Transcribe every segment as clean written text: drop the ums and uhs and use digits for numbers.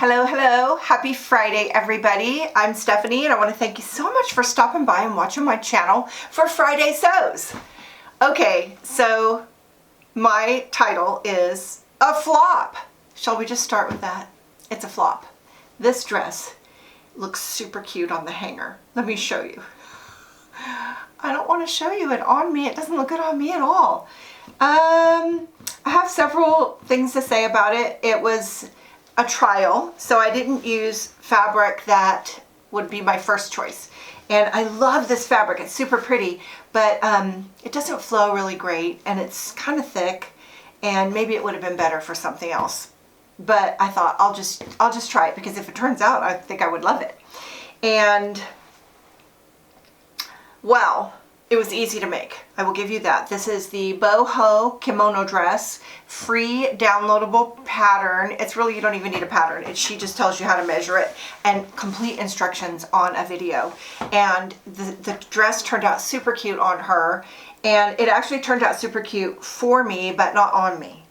Hello, hello. Happy Friday, everybody. I'm Stephanie, and I want to thank you so much for stopping by and watching my channel for Friday Sews. Okay, so my title is a flop. Shall we just start with that? It's a flop. This dress looks super cute on the hanger. Let me show you. I don't want to show you it on me. It doesn't look good on me at all. I have several things to say about it. It was a trial, so I didn't use fabric that would be my first choice. And I love this fabric. It's super pretty, but it doesn't flow really great, and it's kind of thick, and maybe it would have been better for something else. But I thought I'll just try it, because if it turns out, I think I would love it. And well, it was easy to make. I will give you that. This is the Boho kimono dress, free downloadable pattern. It's really, you don't even need a pattern. She just tells you how to measure it and complete instructions on a video. And the dress turned out super cute on her, and it actually turned out super cute for me, but not on me.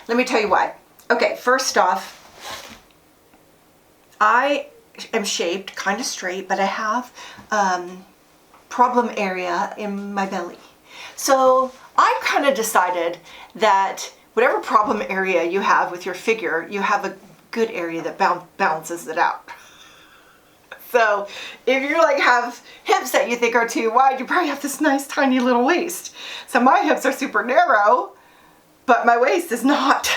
Let me tell you why. Okay, first off, I am shaped kind of straight, but I have problem area in my belly. So I kind of decided that whatever problem area you have with your figure, you have a good area that balances it out. So if you like have hips that you think are too wide, you probably have this nice tiny little waist. So my hips are super narrow, but my waist is not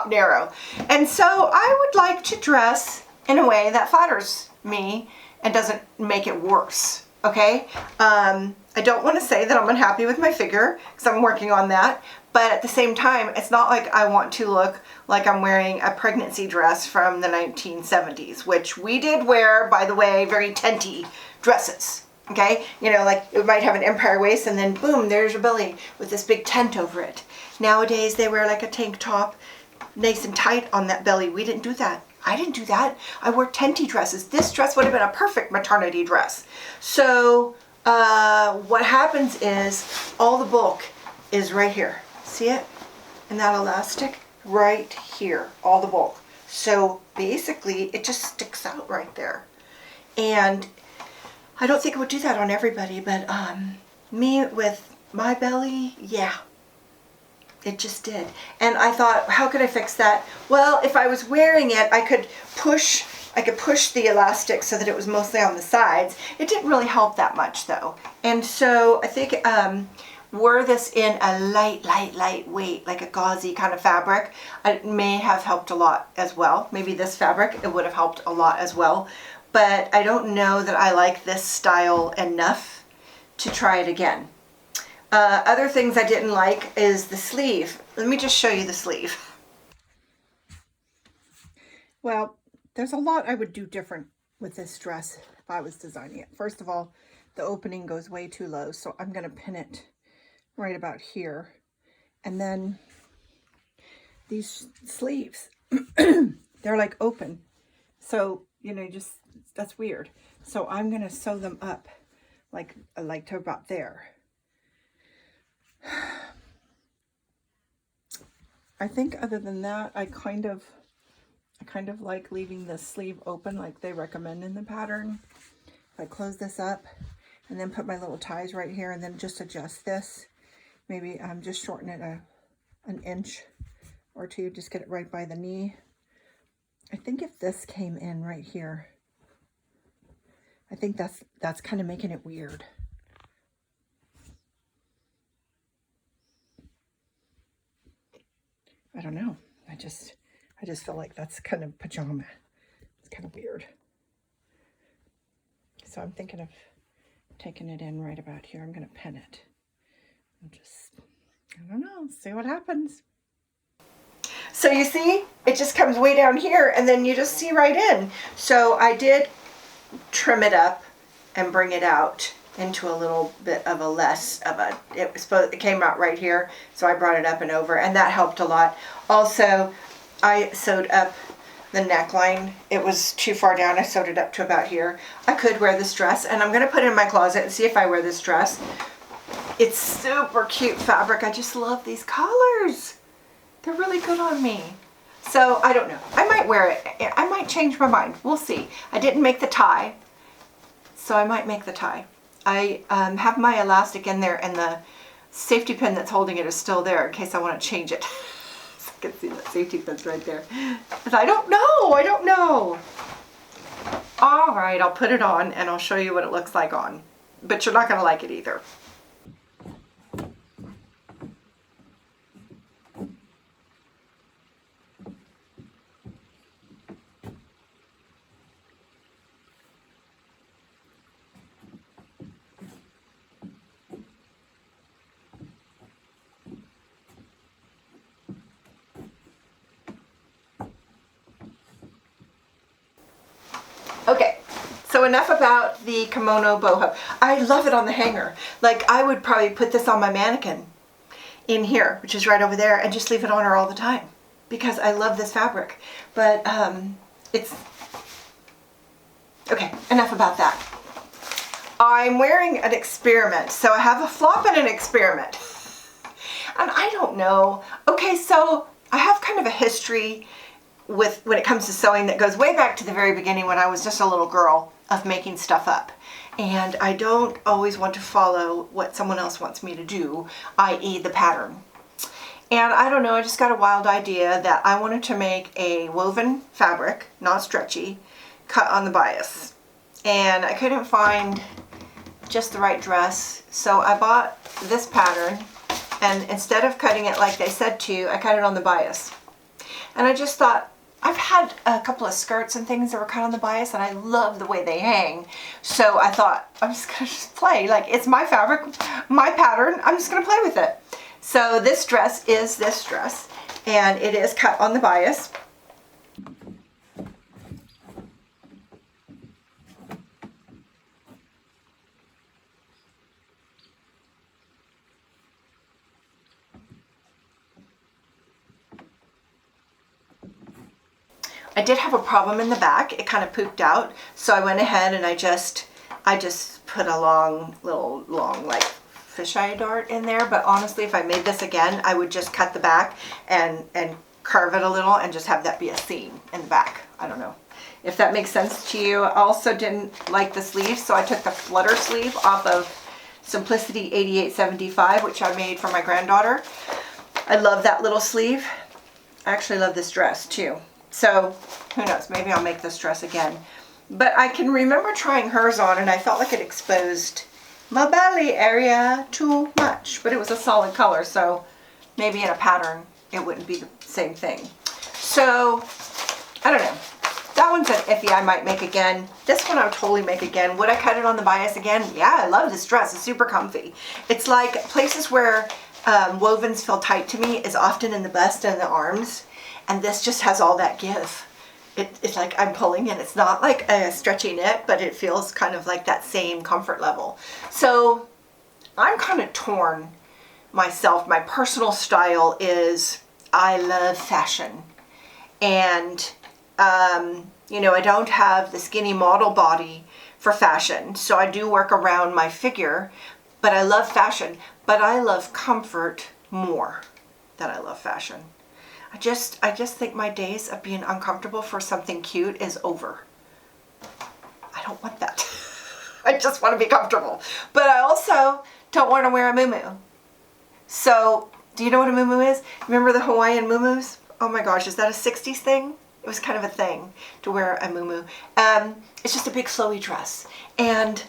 narrow. And so I would like to dress in a way that flatters me and doesn't make it worse. Okay, I don't want to say that I'm unhappy with my figure, because I'm working on that, but at the same time, it's not like I want to look like I'm wearing a pregnancy dress from the 1970s, which we did wear, by the way, very tenty dresses. Okay, you know, like it might have an empire waist, and then boom, there's your belly with this big tent over it. Nowadays, they wear like a tank top, nice and tight on that belly. We didn't do that. I didn't do that. I wore tenty dresses. This dress would have been a perfect maternity dress. So what happens is all the bulk is right here. See it? And that elastic right here, all the bulk. So basically it just sticks out right there. And I don't think it would do that on everybody, but me with my belly, yeah. It just did. And I thought, how could I fix that? Well, if I was wearing it, I could push the elastic so that it was mostly on the sides. It didn't really help that much though. And so I think were this in a light weight, like a gauzy kind of fabric, it may have helped a lot as well. Maybe this fabric, it would have helped a lot as well. But I don't know that I like this style enough to try it again. Other things I didn't like is the sleeve. Let me just show you the sleeve. Well, there's a lot I would do different with this dress if I was designing it. First of all, the opening goes way too low, so I'm going to pin it right about here. And then these sleeves, they're like open. So, you know, that's weird. So I'm going to sew them up like to about there. I think other than that, I kind of like leaving the sleeve open like they recommend in the pattern. If I close this up and then put my little ties right here and then just adjust this, maybe just shorten it an inch or two, just get it right by the knee. I think if this came in right here, I think that's kind of making it weird. I don't know. I just feel like that's kind of pajama. It's kind of weird. So I'm thinking of taking it in right about here. I'm going to pin it. I don't know, see what happens. So you see, it just comes way down here and then you just see right in. So I did trim it up and bring it out into a little bit of a less of a, it came out right here, so I brought it up and over, and that helped a lot. Also, I sewed up the neckline. It was too far down. I sewed it up to about here. I could wear this dress, and I'm going to put it in my closet and see if I wear this dress. It's super cute fabric. I just love these colors. They're really good on me. So I don't know. I might wear it. I might change my mind. We'll see. I didn't make the tie, so I might make the tie. I have my elastic in there, and the safety pin that's holding it is still there in case I want to change it. So I can see that safety pin's right there. But I don't know. I don't know. All right, I'll put it on and I'll show you what it looks like on. But you're not going to like it either. Okay, so enough about the kimono boho. I love it on the hanger. Like, I would probably put this on my mannequin in here, which is right over there, and just leave it on her all the time because I love this fabric. But it's... Okay, enough about that. I'm wearing an experiment. So I have a flop and an experiment. And I don't know. Okay, so I have kind of a history with when it comes to sewing that goes way back to the very beginning when I was just a little girl of making stuff up. And I don't always want to follow what someone else wants me to do, i.e. the pattern. And I don't know, I just got a wild idea that I wanted to make a woven fabric, not stretchy, cut on the bias. And I couldn't find just the right dress, so I bought this pattern, and instead of cutting it like they said to, I cut it on the bias. And I just thought, I've had a couple of skirts and things that were cut on the bias, and I love the way they hang. So I thought, I'm just going to just play. Like, it's my fabric, my pattern. I'm just going to play with it. So this dress is this dress, and it is cut on the bias. I did have a problem in the back. It kind of pooped out. So I went ahead and I just put a long like fisheye dart in there. But honestly, if I made this again, I would just cut the back and carve it a little and just have that be a seam in the back. I don't know if that makes sense to you. I also didn't like the sleeve, so I took the flutter sleeve off of Simplicity 8875, which I made for my granddaughter. I love that little sleeve. I actually love this dress too. So, who knows, maybe I'll make this dress again. But I can remember trying hers on and I felt like it exposed my belly area too much. But it was a solid color, so maybe in a pattern it wouldn't be the same thing. So, I don't know. That one's an iffy I might make again. This one I would totally make again. Would I cut it on the bias again? Yeah, I love this dress. It's super comfy. It's like places where wovens feel tight to me is often in the bust and the arms. And this just has all that give. It's like I'm pulling in. It's not like a stretchy knit, but it feels kind of like that same comfort level. So I'm kind of torn myself. My personal style is I love fashion. And, you know, I don't have the skinny model body for fashion. So I do work around my figure, but I love fashion. But I love comfort more than I love fashion. I just think my days of being uncomfortable for something cute is over. I don't want that. I just want to be comfortable. But I also don't want to wear a muumuu. So, do you know what a muumuu is? Remember the Hawaiian muumuus? Oh my gosh, is that a 60s thing? It was kind of a thing to wear a muumuu. It's just a big flowy dress. And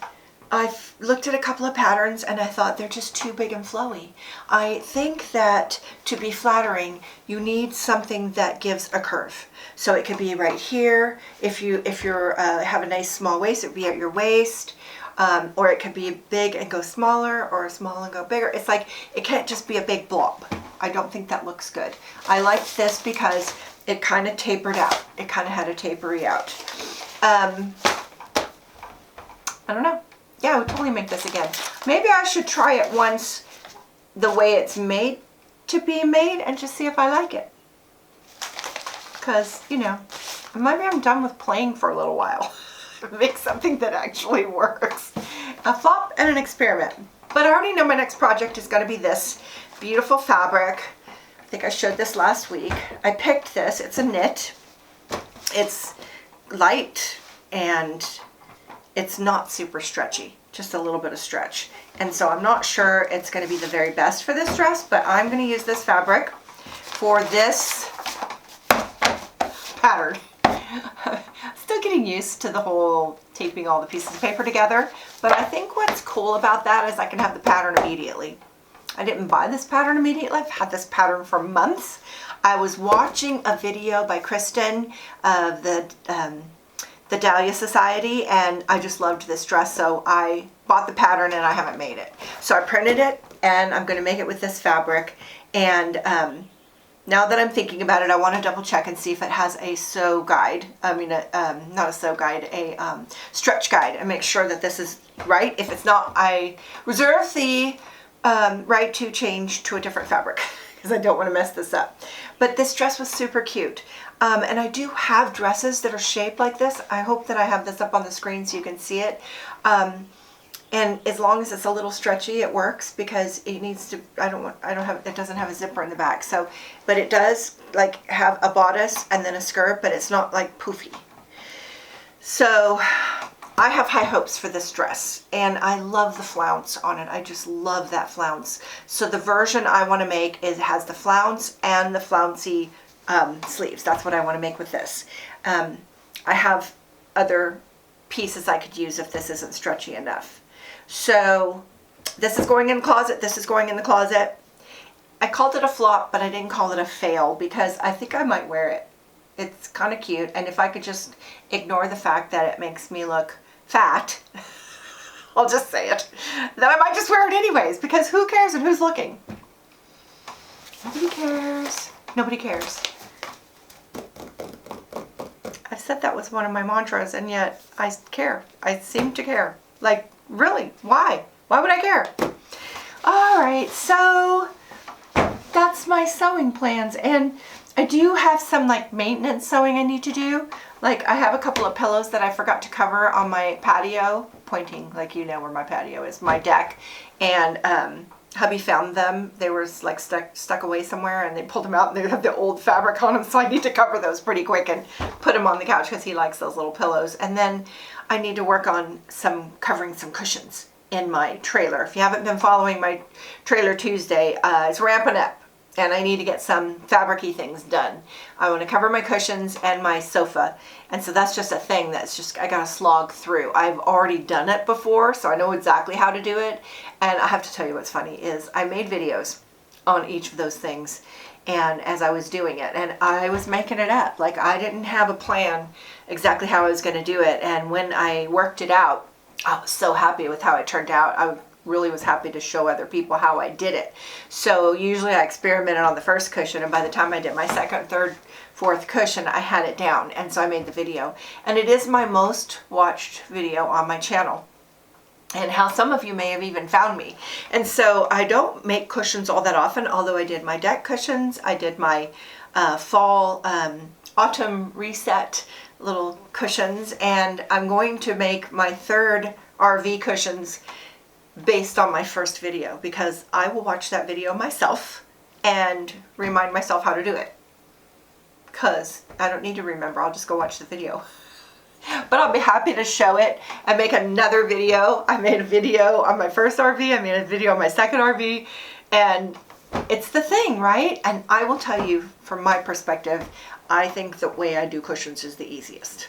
I've looked at a couple of patterns and I thought they're just too big and flowy. I think that to be flattering, you need something that gives a curve. So it could be right here. If you have a nice small waist, it would be at your waist. Or it could be big and go smaller, or small and go bigger. It's like, it can't just be a big blob. I don't think that looks good. I liked this because it kind of tapered out. It kind of had a tapery out. I don't know. Yeah, I would totally make this again. Maybe I should try it once the way it's made to be made and just see if I like it. Because, you know, maybe I'm done with playing for a little while. Make something that actually works. A flop and an experiment. But I already know my next project is going to be this beautiful fabric think I showed this last week. I picked this. It's a knit. It's light and it's not super stretchy, just a little bit of stretch. And so I'm not sure it's going to be the very best for this dress, but I'm going to use this fabric for this pattern. Still getting used to the whole taping all the pieces of paper together, but I think what's cool about that is I can have the pattern immediately. I didn't buy this pattern immediately. I've had this pattern for months. I was watching a video by Kristen of the Dahlia Society, and I just loved this dress, so I bought the pattern and I haven't made it. So I printed it and I'm going to make it with this fabric, and now that I'm thinking about it, I want to double check and see if it has a sew guide. I mean, not a sew guide, a stretch guide, and make sure that this is right. If it's not, I reserve the right to change to a different fabric because I don't want to mess this up. But this dress was super cute. And I do have dresses that are shaped like this. I hope that I have this up on the screen so you can see it. And as long as it's a little stretchy, it works, because it needs to, it doesn't have a zipper in the back. So, but it does like have a bodice and then a skirt, but it's not like poofy. So I have high hopes for this dress, and I love the flounce on it. I just love that flounce. So the version I want to make has the flounce and the flouncy sleeves. That's what I want to make with this. I have other pieces I could use if this isn't stretchy enough. So this is going in the closet. This is going in the closet. I called it a flop, but I didn't call it a fail because I think I might wear it. It's kind of cute, and if I could just ignore the fact that it makes me look fat, I'll just say it, then I might just wear it anyways, because who cares and who's looking? Nobody cares. Nobody cares. I've said that was one of my mantras, and yet I care. I seem to care. Like, really? Why? Why would I care? All right, so that's my sewing plans, and I do have some like maintenance sewing I need to do. Like, I have a couple of pillows that I forgot to cover on my patio, pointing like you know where my patio is, my deck, and hubby found them. They were like stuck away somewhere, and they pulled them out, and they have the old fabric on them, so I need to cover those pretty quick and put them on the couch because he likes those little pillows. And then I need to work on covering some cushions in my trailer. If you haven't been following my Trailer Tuesday, it's ramping up, and I need to get some fabric-y things done. I want to cover my cushions and my sofa, and so that's just a thing that's just, I gotta slog through. I've already done it before, so I know exactly how to do it, and I have to tell you what's funny is I made videos on each of those things, and as I was doing it, and I was making it up. Like, I didn't have a plan exactly how I was going to do it, and when I worked it out, I was so happy with how it turned out. I really was happy to show other people how I did it. So usually I experimented on the first cushion, and by the time I did my second, third, fourth cushion, I had it down, and so I made the video. And it is my most watched video on my channel, and how some of you may have even found me. And so I don't make cushions all that often, although I did my deck cushions, I did my fall, autumn reset little cushions, and I'm going to make my third RV cushions based on my first video, because I will watch that video myself and remind myself how to do it, because I don't need to remember. I'll just go watch the video. But I'll be happy to show it and make another video. I made a video on my first RV, I made a video on my second RV, and it's the thing, right? And I will tell you, from my perspective, I think the way I do cushions is the easiest.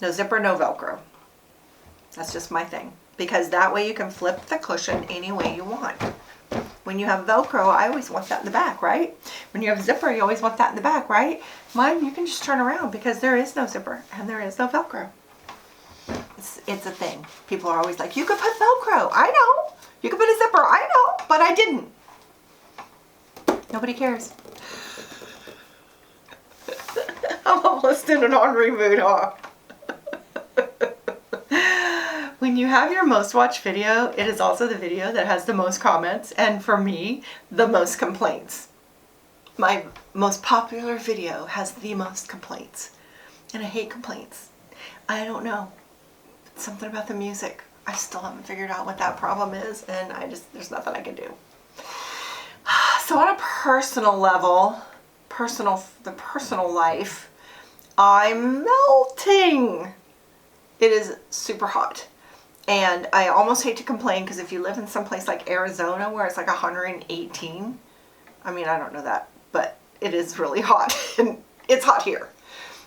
No zipper, no Velcro. That's just my thing. Because that way you can flip the cushion any way you want. When you have Velcro, I always want that in the back, right? When you have zipper, you always want that in the back, right? Mine, you can just turn around because there is no zipper and there is no Velcro. It's a thing. People are always like, you could put Velcro. I know. You could put a zipper. I know. But I didn't. Nobody cares. I'm almost in an ornery mood, huh? When you have your most watched video, it is also the video that has the most comments, and for me, the most complaints. My most popular video has the most complaints, and I hate complaints. I don't know. It's something about the music. I still haven't figured out what that problem is, and there's nothing I can do. So on a personal level, the personal life, I'm melting. It is super hot. And I almost hate to complain, because if you live in some place like Arizona where it's like 118, I mean, I don't know that, but it is really hot, and it's hot here.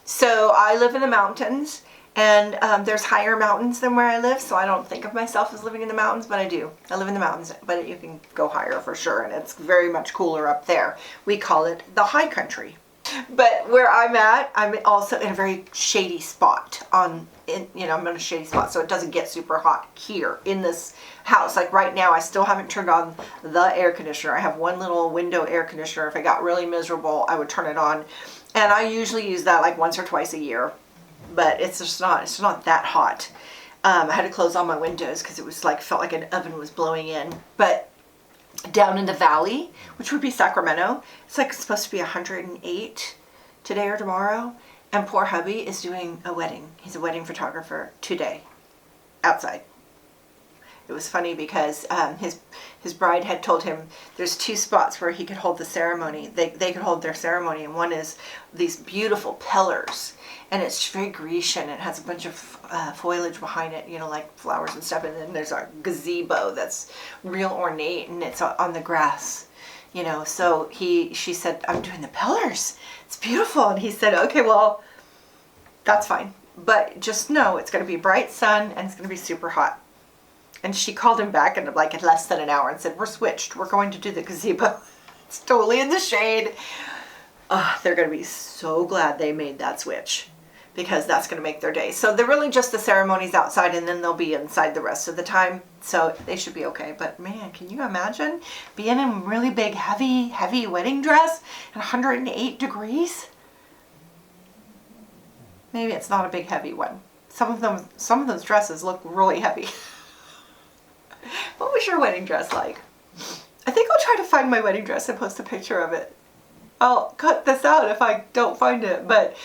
So I live in the mountains, and there's higher mountains than where I live, so I don't think of myself as living in the mountains, but I do. I live in the mountains, but you can go higher for sure, and it's very much cooler up there. We call it the high country. But where I'm at, I'm also in a very shady spot. I'm in a shady spot, so it doesn't get super hot here in this house. Like right now, I still haven't turned on the air conditioner. I have one little window air conditioner. If it got really miserable, I would turn it on. And I usually use that like once or twice a year. But it's not that hot. I had to close all my windows because it was like, felt like an oven was blowing in. But down in the valley, which would be Sacramento, it's like supposed to be 108 today or tomorrow. And poor hubby is doing a wedding. He's a wedding photographer today, outside. It was funny because his bride had told him there's 2 spots where he could hold the ceremony. They could hold their ceremony, and one is these beautiful pillars, and it's very Grecian. It has a bunch of foliage behind it, like flowers and stuff. And then there's a gazebo that's real ornate, and it's on the grass, So she said, "I'm doing the pillars. It's beautiful." And he said, "Okay, well, that's fine, but just know it's going to be bright sun and it's going to be super hot." And she called him back in like less than an hour and said, "We're switched. We're going to do the gazebo. It's totally in the shade." They're going to be so glad they made that switch, because that's going to make their day. So they're really just the ceremonies outside, and then they'll be inside the rest of the time. So they should be okay. But man, can you imagine being in a really big, heavy wedding dress at 108 degrees? Maybe it's not a big, heavy one. Some of those dresses look really heavy. What was your wedding dress like? I think I'll try to find my wedding dress and post a picture of it. I'll cut this out if I don't find it, but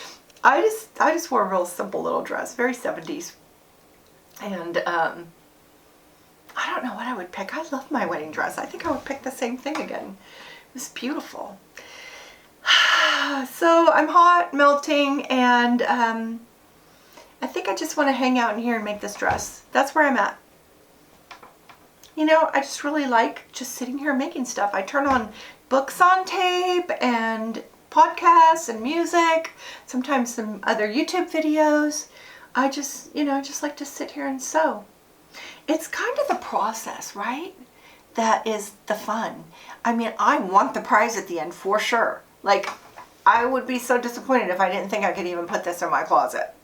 I just wore a real simple little dress, very 70s. And I don't know what I would pick. I love my wedding dress. I think I would pick the same thing again. It was beautiful. So I'm hot, melting, and I think I just want to hang out in here and make this dress. That's where I'm at. I just really like just sitting here making stuff. I turn on books on tape and podcasts and music, sometimes some other YouTube videos. I just like to sit here and sew. It's kind of the process, right? That is the fun. I mean, I want the prize at the end for sure. Like, I would be so disappointed if I didn't think I could even put this in my closet,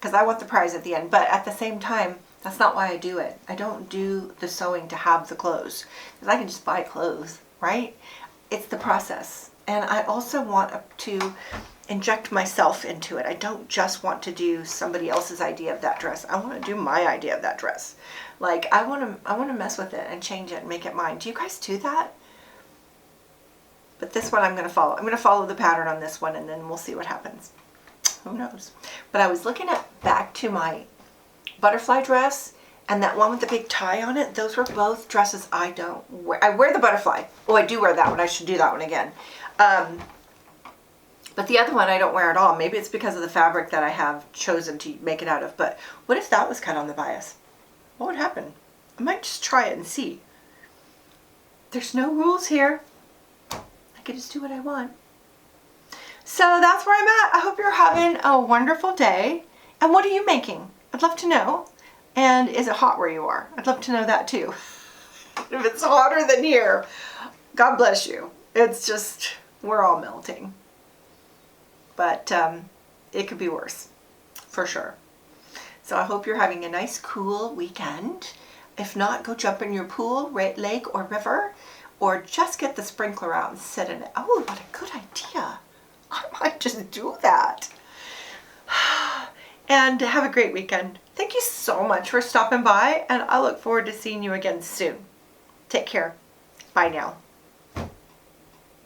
because I want the prize at the end. But at the same time, that's not why I do it. I don't do the sewing to have the clothes, because I can just buy clothes, right? It's the process. And I also want to inject myself into it. I don't just want to do somebody else's idea of that dress. I want to do my idea of that dress. Like, I want to mess with it and change it and make it mine. Do you guys do that? But this one I'm going to follow. I'm going to follow the pattern on this one, and then we'll see what happens. Who knows? But I was looking back to my butterfly dress and that one with the big tie on it. Those were both dresses I don't wear. I wear the butterfly. Oh, I do wear that one. I should do that one again. But the other one I don't wear at all. Maybe it's because of the fabric that I have chosen to make it out of. But what if that was cut on the bias? What would happen? I might just try it and see. There's no rules here. I could just do what I want. So that's where I'm at. I hope you're having a wonderful day. And what are you making? I'd love to know. And is it hot where you are? I'd love to know that too. If it's hotter than here, God bless you. It's just, we're all melting. But it could be worse, for sure. So I hope you're having a nice, cool weekend. If not, go jump in your pool, lake, or river, or just get the sprinkler out and sit in it. Oh, what a good idea. I might just do that. And have a great weekend. Thank you so much for stopping by, and I look forward to seeing you again soon. Take care. Bye now.